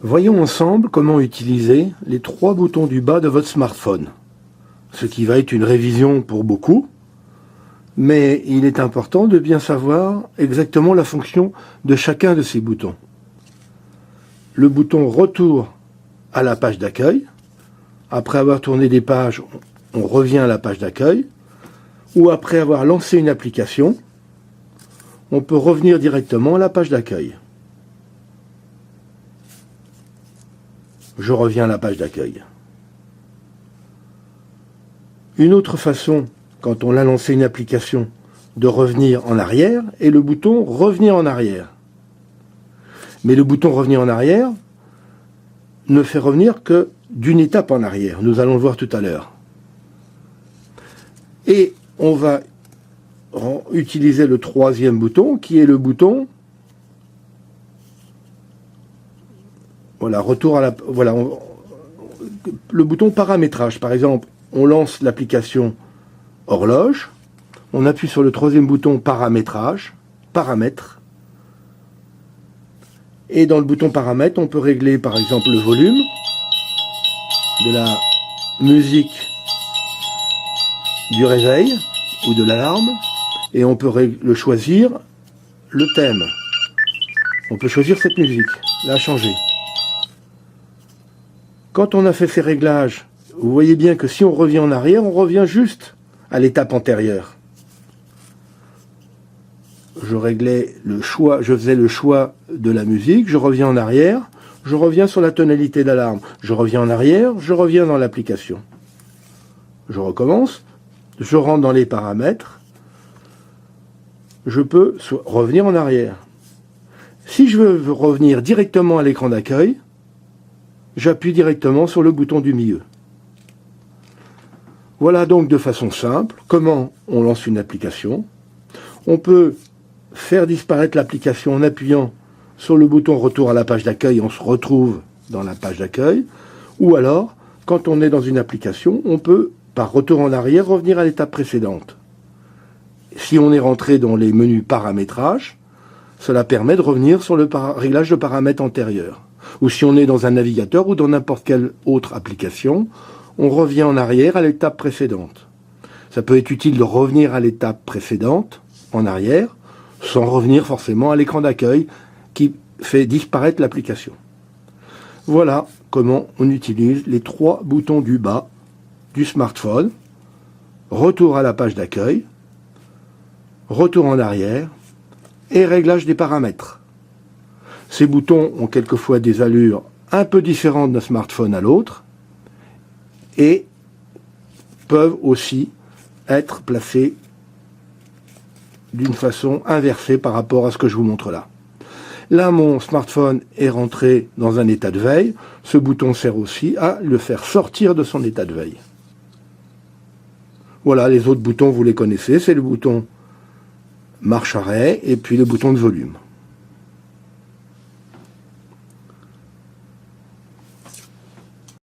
Voyons ensemble comment utiliser les 3 boutons du bas de votre smartphone. Ce qui va être une révision pour beaucoup, mais il est important de bien savoir exactement la fonction de chacun de ces boutons. Le bouton retour à la page d'accueil. Après avoir tourné des pages, on revient à la page d'accueil. Ou après avoir lancé une application, on peut revenir directement à la page d'accueil. Je reviens à la page d'accueil. Une autre façon, quand on a lancé une application, de revenir en arrière est le bouton revenir en arrière. Mais le bouton revenir en arrière ne fait revenir que d'une étape en arrière. Nous allons le voir tout à l'heure. Et on va utiliser le 3e bouton qui est le bouton retour à la le bouton paramétrage. Par exemple, on lance l'application horloge, on appuie sur le 3e bouton paramétrage, paramètres, et dans le bouton paramètres, on peut régler par exemple le volume de la musique du réveil ou de l'alarme, et on peut choisir le thème. On peut choisir cette musique, la changer. Quand on a fait ces réglages, vous voyez bien que si on revient en arrière, on revient juste à l'étape antérieure. Je faisais le choix de la musique, je reviens en arrière, je reviens sur la tonalité d'alarme, je reviens en arrière, je reviens dans l'application. Je recommence, je rentre dans les paramètres, je peux revenir en arrière. Si je veux revenir directement à l'écran d'accueil, j'appuie directement sur le bouton du milieu. Voilà donc de façon simple comment on lance une application. On peut faire disparaître l'application en appuyant sur le bouton retour à la page d'accueil, on se retrouve dans la page d'accueil. Ou alors, quand on est dans une application, on peut, par retour en arrière, revenir à l'étape précédente. Si on est rentré dans les menus paramétrage, cela permet de revenir sur le réglage de paramètres antérieur. Ou si on est dans un navigateur ou dans n'importe quelle autre application, on revient en arrière à l'étape précédente. Ça peut être utile de revenir à l'étape précédente, en arrière, sans revenir forcément à l'écran d'accueil qui fait disparaître l'application. Voilà comment on utilise les 3 boutons du bas du smartphone. Retour à la page d'accueil, retour en arrière et réglage des paramètres. Ces boutons ont quelquefois des allures un peu différentes d'un smartphone à l'autre et peuvent aussi être placés d'une façon inversée par rapport à ce que je vous montre là. Là, mon smartphone est rentré dans un état de veille. Ce bouton sert aussi à le faire sortir de son état de veille. Voilà, les autres boutons, vous les connaissez. C'est le bouton marche-arrêt et puis le bouton de volume.